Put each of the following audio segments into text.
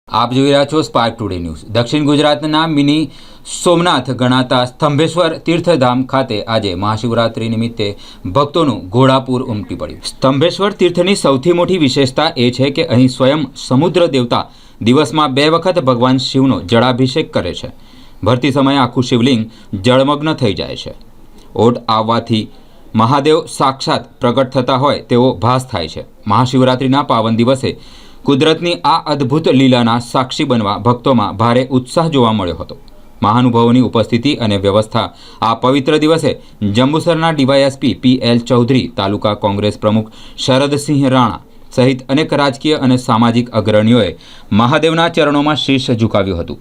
આપ જોઈ રહ્યા છો સ્પાર્ક ટુડે ન્યૂઝ। દક્ષિણ ગુજરાતના મિની સોમનાથ ગણાતા સ્તંભેશ્વર તીર્થધામ ખાતે આજે મહાશિવરાત્રી નિમિત્તે ભક્તોનું ઘોડાપૂર ઉમટી પડ્યું। સ્તંભેશ્વર તીર્થની સૌથી મોટી વિશેષતા એ છે કે અહીં સ્વયં સમુદ્ર દેવતા દિવસમાં 2 વખત ભગવાન શિવનો જળાભિષેક કરે છે। ભરતી સમયે આખું શિવલિંગ જળમગ્ન થઈ જાય છે। ઓટ આવવાથી મહાદેવ સાક્ષાત પ્રગટ થતા હોય તેવો ભાસ થાય છે। મહાશિવરાત્રિના પાવન દિવસે કુદરતની આ અદ્ભુત લીલાના સાક્ષી બનવા ભક્તોમાં ભારે ઉત્સાહ જોવા મળ્યો હતો। મહાનુભાવોની ઉપસ્થિતિ અને વ્યવસ્થા આ પવિત્ર દિવસે જંબુસરના ડીવાયએસપી PL ચૌધરી, તાલુકા કોંગ્રેસ પ્રમુખ શરદસિંહ રાણા સહિત અનેક રાજકીય અને સામાજિક અગ્રણીઓએ મહાદેવના ચરણોમાં શીશ ઝુકાવ્યું હતું।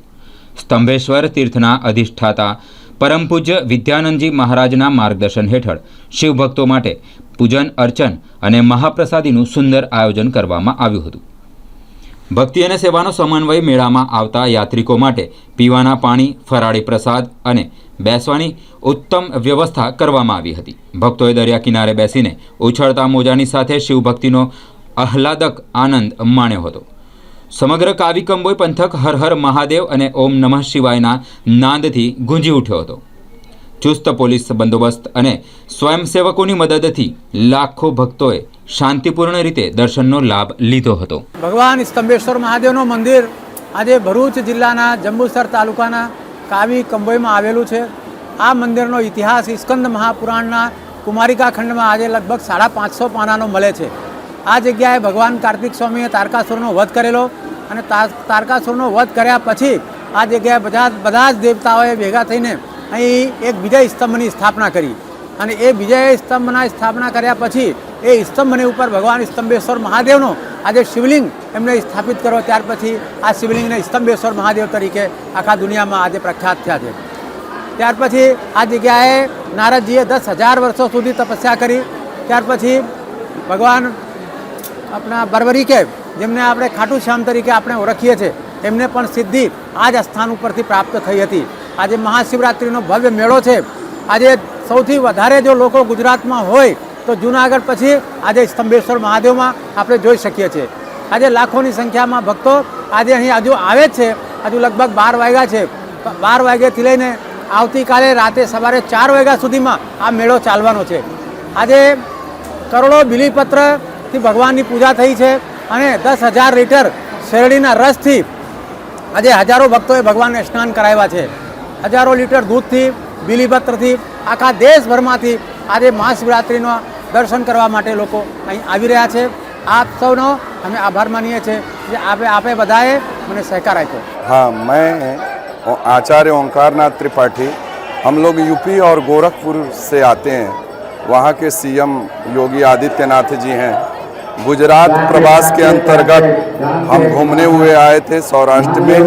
સ્તંભેશ્વર તીર્થના અધિષ્ઠાતા પરમ પૂજ્ય વિદ્યાનંદજી મહારાજના માર્ગદર્શન હેઠળ શિવભક્તો માટે પૂજન અર્ચન અને મહાપ્રસાદીનું સુંદર આયોજન કરવામાં આવ્યું હતું। ભક્તિ અને સેવાનો સમન્વય મેળામાં આવતા યાત્રિકો માટે પીવાના પાણી, ફરાળી પ્રસાદ અને બેસવાની ઉત્તમ વ્યવસ્થા કરવામાં આવી હતી। ભક્તોએ દરિયા કિનારે બેસીને ઉછળતા મોજાની સાથે શિવભક્તિનો આહલાદક આનંદ માણ્યો હતો। સમગ્ર કાવી કંબોઈ પંથક હર હર મહાદેવ અને ઓમ નમઃ શિવાયના નાદથી ગુંજી ઉઠ્યો હતો। ચુસ્ત પોલીસ બંદોબસ્ત અને સ્વયંસેવકોની મદદથી લાખો ભક્તોએ શાંતિપૂર્ણ રીતે દર્શનનો લાભ લીધો હતો। ભગવાન સ્તંભેશ્વર મહાદેવનું મંદિર આજે ભરૂચ જિલ્લાના જંબુસર તાલુકાના કાવી કંબોઈમાં આવેલું છે। આ મંદિરનો ઇતિહાસ સ્કંદ મહાપુરાણના કુમારિકા ખંડમાં આજે લગભગ 550 પાનાનો મળે છે। આ જગ્યાએ ભગવાન કાર્તિક સ્વામીએ તારકાસુરનો વધ કરેલો અને તારકાસુરનો વધ કર્યા પછી આ જગ્યાએ બધા જ દેવતાઓએ ભેગા થઈને અહીં એક વિજય સ્તંભની સ્થાપના કરી અને એ વિજય સ્તંભના સ્થાપના કર્યા પછી એ સ્તંભની ઉપર ભગવાન સ્તંભેશ્વર મહાદેવનો આજે શિવલિંગ એમને સ્થાપિત કર્યો। ત્યાર પછી આ શિવલિંગને સ્તંભેશ્વર મહાદેવ તરીકે આખા દુનિયામાં આજે પ્રખ્યાત થયા છે। ત્યાર પછી આ જગ્યાએ નારદજીએ 10,000 વર્ષો સુધી તપસ્યા કરી। ત્યાર પછી ભગવાન આપણા બરબરીકે, જેમને આપણે ખાટુ શ્યામ તરીકે આપણે ઓળખીએ છીએ, એમને પણ સિદ્ધિ આ જ સ્થાન ઉપરથી પ્રાપ્ત થઈ હતી। આજે મહાશિવરાત્રિનો ભવ્ય મેળો છે। આજે સૌથી વધારે જો લોકો ગુજરાતમાં હોય તો જૂનાગઢ પછી આજે સ્તંભેશ્વર મહાદેવમાં આપણે જોઈ શકીએ છીએ। આજે લાખોની સંખ્યામાં ભક્તો આજે અહીં હજુ આવે જ છે। હજુ લગભગ 12 વાગ્યા છે। 12 વાગ્યાથી લઈને આવતીકાલે રાતે સવારે 4 વાગ્યા સુધીમાં આ મેળો ચાલવાનો છે। આજે કરોડો બિલીપત્રથી ભગવાનની પૂજા થઈ છે અને 10,000 લીટર શેરડીના રસથી આજે હજારો ભક્તોએ ભગવાનને સ્નાન કરાવ્યા છે। હજારો લીટર દૂધથી, બિલીપત્રથી આખા દેશભરમાંથી આજે મહાશિવરાત્રિનો દર્શન કરવા માટે લોકો અહીં આવી રહ્યા છે। આપ સૌનો અમે આભાર માનીએ છીએ જે આપે બધાએ મને સહકાર આપ્યો। हाँ, मैं आचार्य ओंकारनाथ त्रिपाठी, हम लोग यूपी और गोरखपुर से आते हैं। वहाँ के CM योगी आदित्यनाथ जी हैं। गुजरात प्रवास के अंतर्गत हम घूमने हुए आए थे सौराष्ट्र में।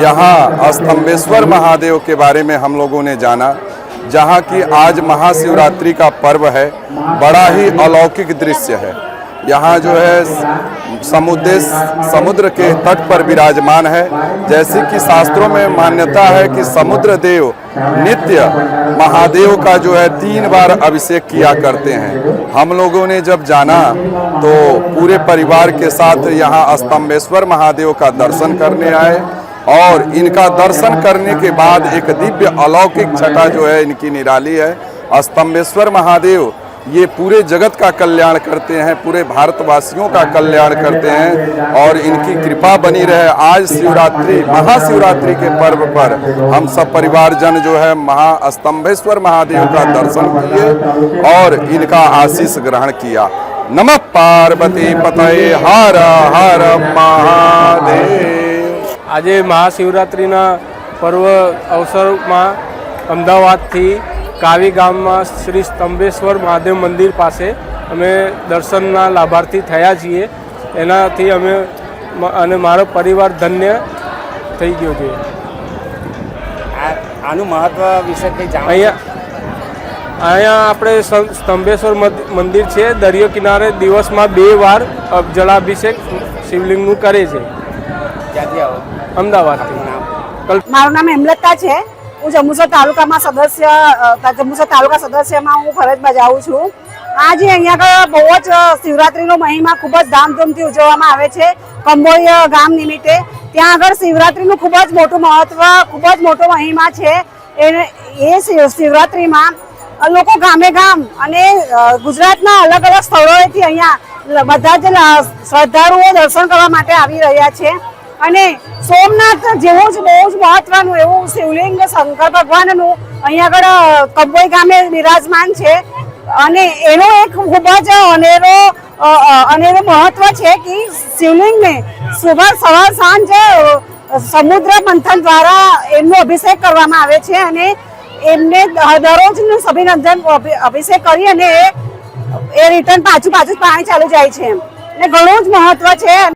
यहाँ स्तंभेश्वर महादेव के बारे में हम लोगों ने जाना, जहाँ की आज महाशिवरात्रि का पर्व है। बड़ा ही अलौकिक दृश्य है। यहाँ जो है समुद्र के तट पर विराजमान है। जैसे कि शास्त्रों में मान्यता है कि समुद्र देव नित्य महादेव का जो है 3 बार अभिषेक किया करते हैं। हम लोगों ने जब जाना तो पूरे परिवार के साथ यहाँ स्तंभेश्वर महादेव का दर्शन करने आए और इनका दर्शन करने के बाद एक दिव्य अलौकिक छटा जो है इनकी निराली है। स्तंभेश्वर महादेव ये पूरे जगत का कल्याण करते हैं, पूरे भारतवासियों का कल्याण करते हैं और इनकी कृपा बनी रहे। आज शिवरात्रि, महाशिवरात्रि के पर्व पर हम सब परिवारजन जो है स्तंभेश्वर महादेव का दर्शन किए और इनका आशीष ग्रहण किया। नमः पार्वती पतये हर हर महादेव। आज महाशिवरात्रिना पर्व अवसर में अमदावादथी कावी गाम में श्री स्तंभेश्वर महादेव मंदिर पासे अमे दर्शनना लाभार्थी थया छीए। एनाथी अमे अने मारो परिवार धन्य थई गयो छे। आनु महत्व विषय कई जाण अहींया आपणे स्तंभेश्वर मंदिर छे। दरियो किनारे दिवस में 2 વાર जलाभिषेक शिवलिंगનું करे छे। क्यांथी आવો? अमदावादथी। माરું नाम हेमलता है। हूँ जंबुसर तालुका सदस्य में हूँ फरज बजावुं छुं। आज अहींया बहुत शिवरात्रि नो महिमा खूब ज धामधूमथी उजववामां आवे छे। कंबोई गाम निमित्ते ત્યાં આગળ શિવરાત્રીનું ખૂબ જ મોટું મહત્વ, ખૂબ જ મોટો મહિમા છે. એ શિવરાત્રીમાં લોકો ગામે ગામ અને ગુજરાતના અલગ અલગ સ્થળોએથી અહીંયા બધા જ શ્રદ્ધાળુઓ દર્શન કરવા માટે આવી રહ્યા છે. અને સોમનાથ જેવું જ બહુ જ મહત્વનું એવું શિવલિંગ શંકર ભગવાનનું અહીંયા આગળ કંબોઈ ગામે બિરાજમાન છે. અને એનો એક ખૂબ જ અનેરો મહત્વ છે કે શિવલિંગને સવાર સાંજ સમુદ્ર મંથન દ્વારા એમનો અભિષેક કરવામાં આવે છે અને એમને દરરોજનું અભિનંદન અભિષેક કરી અને એ રિટર્ન પાછું પાણી ચાલુ જાય છે. અને ઘણું જ મહત્વ છે.